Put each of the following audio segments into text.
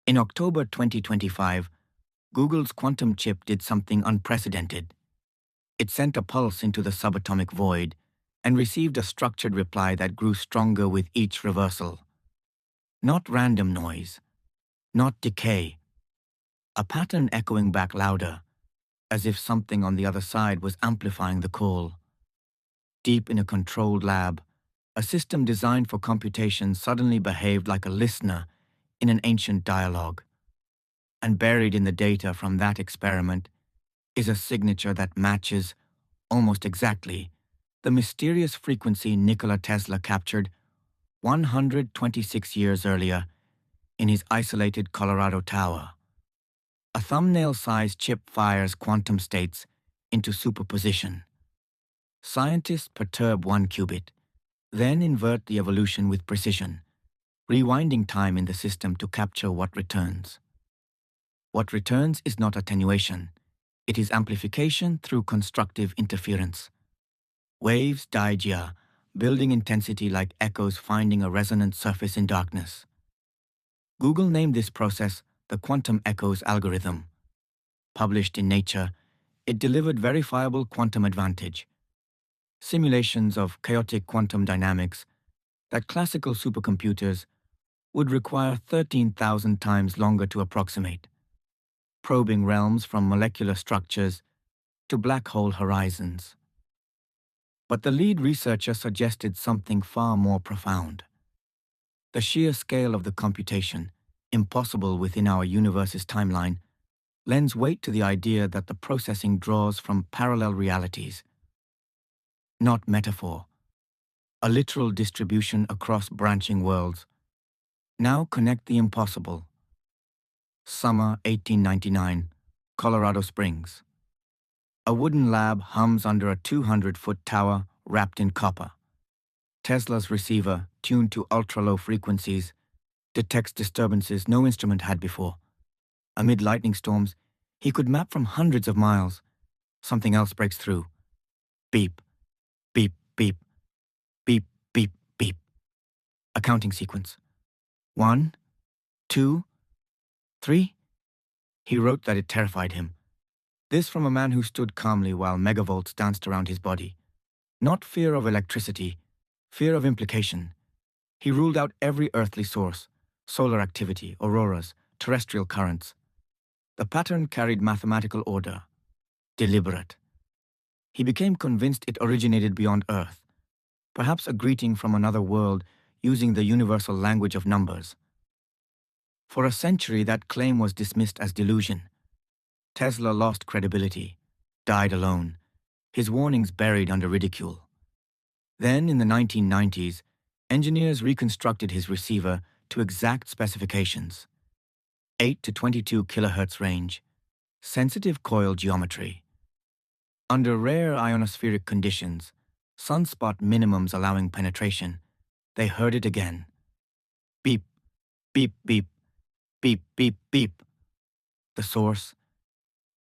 In October 2025, Google's quantum chip did something unprecedented. It sent a pulse into the subatomic void and received a structured reply that grew stronger with each reversal. Not random noise, not decay, a pattern echoing back louder, as if something on the other side was amplifying the call. Deep in a controlled lab, a system designed for computation suddenly behaved like a listener in an ancient dialogue. And buried in the data from that experiment is a signature that matches, almost exactly, the mysterious frequency Nikola Tesla captured 126 years earlier in his isolated Colorado tower. A thumbnail-sized chip fires quantum states into superposition. Scientists perturb one qubit, then invert the evolution with precision, rewinding time in the system to capture what returns. What returns is not attenuation, it is amplification through constructive interference. Waves daijia, building intensity like echoes finding a resonant surface in darkness. Google named this process the quantum echoes algorithm. Published in Nature, it delivered verifiable quantum advantage. Simulations of chaotic quantum dynamics that classical supercomputers would require 13,000 times longer to approximate, probing realms from molecular structures to black hole horizons. But the lead researcher suggested something far more profound. The sheer scale of the computation, impossible within our universe's timeline, lends weight to the idea that the processing draws from parallel realities. Not metaphor, a literal distribution across branching worlds. Now connect the impossible. Summer 1899, Colorado Springs. A wooden lab hums under a 200-foot tower wrapped in copper. Tesla's receiver, tuned to ultra-low frequencies, detects disturbances no instrument had before. Amid lightning storms, he could map from hundreds of miles. Something else breaks through. Beep, beep, beep, beep, beep, beep. A counting sequence. 1, 2, 3. He wrote that it terrified him. This from a man who stood calmly while megavolts danced around his body. Not fear of electricity, fear of implication. He ruled out every earthly source, solar activity, auroras, terrestrial currents. The pattern carried mathematical order, deliberate. He became convinced it originated beyond Earth, perhaps a greeting from another world using the universal language of numbers. For a century, that claim was dismissed as delusion. Tesla lost credibility, died alone, his warnings buried under ridicule. Then, in the 1990s, engineers reconstructed his receiver to exact specifications. 8 to 22 kilohertz range, sensitive coil geometry. Under rare ionospheric conditions, sunspot minimums allowing penetration, they heard it again. Beep, beep, beep, beep, beep, beep. The source?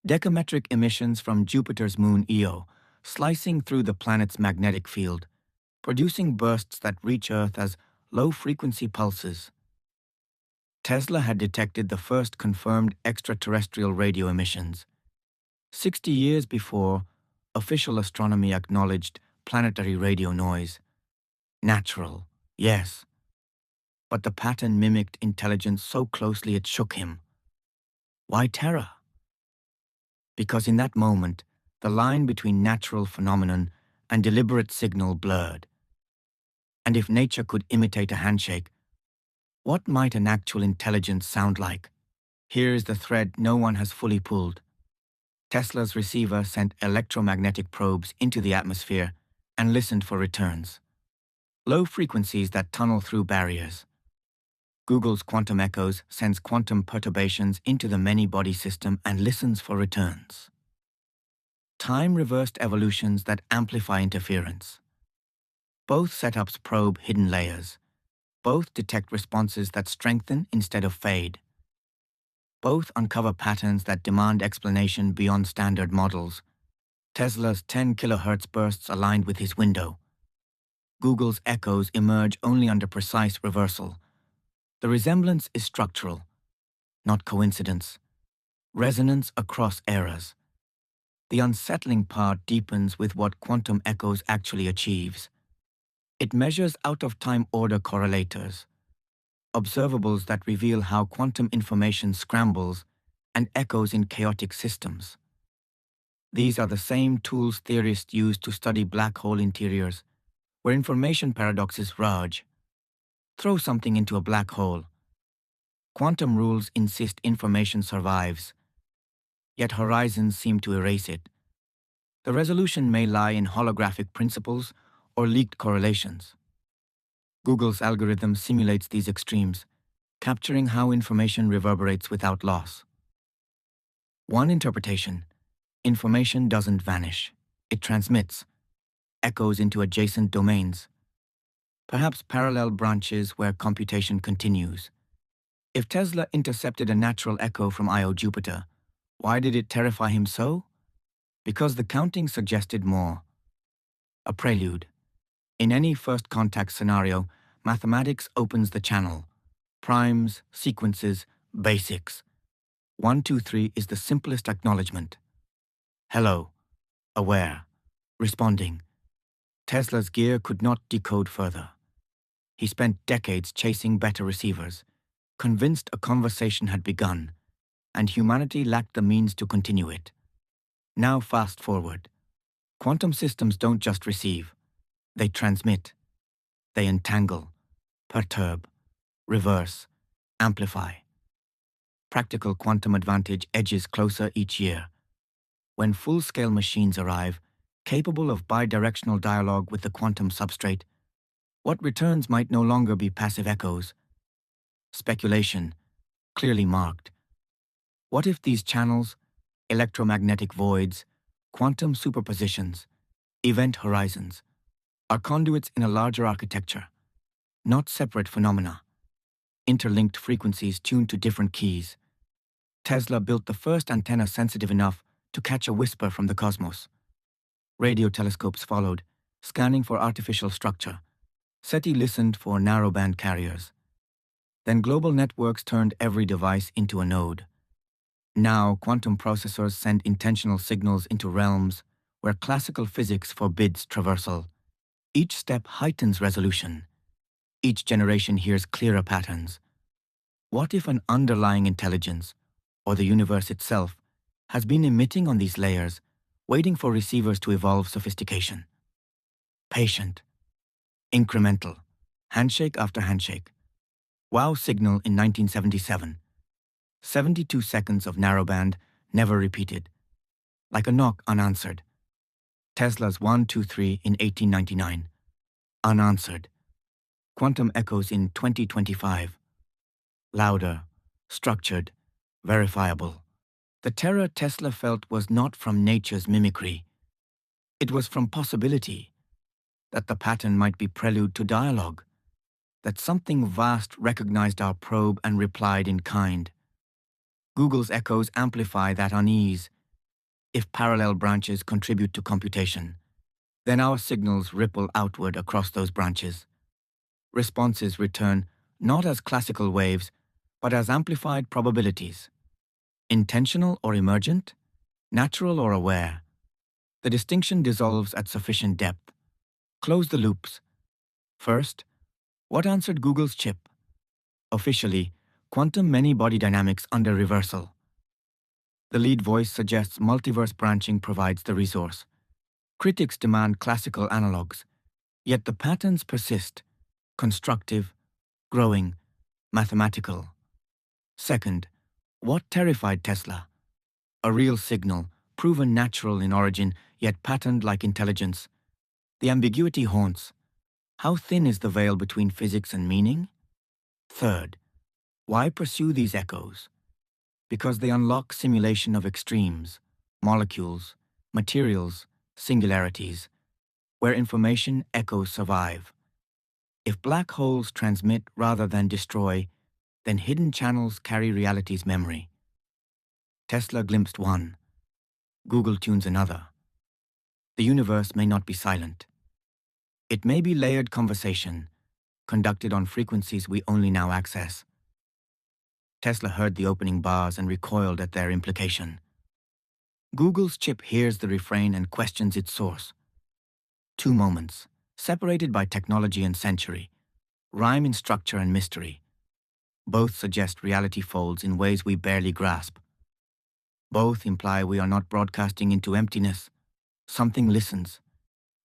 Decametric emissions from Jupiter's moon Io, slicing through the planet's magnetic field, producing bursts that reach Earth as low-frequency pulses. Tesla had detected the first confirmed extraterrestrial radio emissions. 60 years before, official astronomy acknowledged planetary radio noise. Natural, yes. But the pattern mimicked intelligence so closely it shook him. Why terror? Because in that moment, the line between natural phenomenon and deliberate signal blurred. And if nature could imitate a handshake, what might an actual intelligence sound like? Here is the thread no one has fully pulled. Tesla's receiver sent electromagnetic probes into the atmosphere and listened for returns. Low frequencies that tunnel through barriers. Google's quantum echoes sends quantum perturbations into the many-body system and listens for returns. Time-reversed evolutions that amplify interference. Both setups probe hidden layers. Both detect responses that strengthen instead of fade. Both uncover patterns that demand explanation beyond standard models. Tesla's 10 kilohertz bursts aligned with his window. Google's echoes emerge only under precise reversal. The resemblance is structural, not coincidence. Resonance across eras. The unsettling part deepens with what quantum echoes actually achieves. It measures out-of-time order correlators, observables that reveal how quantum information scrambles and echoes in chaotic systems. These are the same tools theorists use to study black hole interiors, where information paradoxes rage. Throw something into a black hole. Quantum rules insist information survives, yet horizons seem to erase it. The resolution may lie in holographic principles or leaked correlations. Google's algorithm simulates these extremes, capturing how information reverberates without loss. One interpretation: information doesn't vanish. It transmits, echoes into adjacent domains, perhaps parallel branches where computation continues. If Tesla intercepted a natural echo from Io Jupiter, why did it terrify him so? Because the counting suggested more. A prelude. In any first contact scenario, mathematics opens the channel. Primes, sequences, basics. 1, 2, 3 is the simplest acknowledgement. Hello. Aware. Responding. Tesla's gear could not decode further. He spent decades chasing better receivers, convinced a conversation had begun, and humanity lacked the means to continue it. Now fast forward. Quantum systems don't just receive. They transmit. They entangle, perturb, reverse, amplify. Practical quantum advantage edges closer each year. When full-scale machines arrive, capable of bidirectional dialogue with the quantum substrate, what returns might no longer be passive echoes. Speculation, clearly marked. What if these channels, electromagnetic voids, quantum superpositions, event horizons, are conduits in a larger architecture, not separate phenomena, interlinked frequencies tuned to different keys? Tesla built the first antenna sensitive enough to catch a whisper from the cosmos. Radio telescopes followed, scanning for artificial structure. SETI listened for narrowband carriers. Then global networks turned every device into a node. Now quantum processors send intentional signals into realms where classical physics forbids traversal. Each step heightens resolution. Each generation hears clearer patterns. What if an underlying intelligence, or the universe itself, has been emitting on these layers, waiting for receivers to evolve sophistication? Patient, incremental, handshake after handshake. Wow signal in 1977. 72 seconds of narrowband, never repeated. Like a knock unanswered. Tesla's 1, 2, 3 in 1899. Unanswered. Quantum echoes in 2025. Louder, structured, verifiable. The terror Tesla felt was not from nature's mimicry. It was from possibility, that the pattern might be prelude to dialogue, that something vast recognized our probe and replied in kind. Google's echoes amplify that unease. If parallel branches contribute to computation, then our signals ripple outward across those branches. Responses return not as classical waves, but as amplified probabilities. Intentional or emergent, natural or aware. The distinction dissolves at sufficient depth. Close the loops. First, what answered Google's chip? Officially, quantum many-body dynamics under reversal. The lead voice suggests multiverse branching provides the resource. Critics demand classical analogs, yet the patterns persist: constructive, growing, mathematical. Second, what terrified Tesla? A real signal, proven natural in origin, yet patterned like intelligence. The ambiguity haunts. How thin is the veil between physics and meaning? Third, why pursue these echoes? Because they unlock simulation of extremes, molecules, materials, singularities, where information echoes survive. If black holes transmit rather than destroy, then hidden channels carry reality's memory. Tesla glimpsed one. Google tunes another. The universe may not be silent. It may be layered conversation, conducted on frequencies we only now access. Tesla heard the opening bars and recoiled at their implication. Google's chip hears the refrain and questions its source. Two moments, separated by technology and century, rhyme in structure and mystery. Both suggest reality folds in ways we barely grasp. Both imply we are not broadcasting into emptiness. Something listens,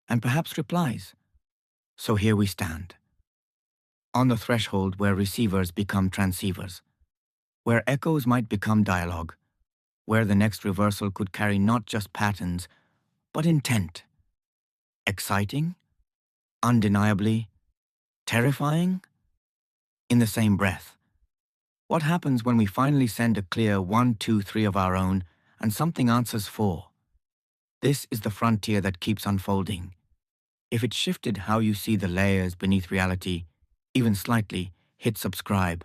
and perhaps replies. So here we stand, on the threshold where receivers become transceivers, where echoes might become dialogue, where the next reversal could carry not just patterns, but intent. Exciting? Undeniably? Terrifying? In the same breath. What happens when we finally send a clear 1, 2, 3 of our own and something answers 4? This is the frontier that keeps unfolding. If it shifted how you see the layers beneath reality, even slightly, hit subscribe.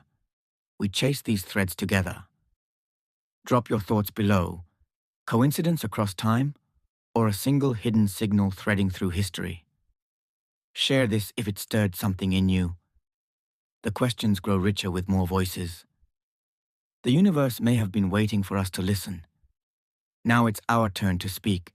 We chase these threads together. Drop your thoughts below. Coincidence across time, or a single hidden signal threading through history? Share this if it stirred something in you. The questions grow richer with more voices. The universe may have been waiting for us to listen. Now it's our turn to speak.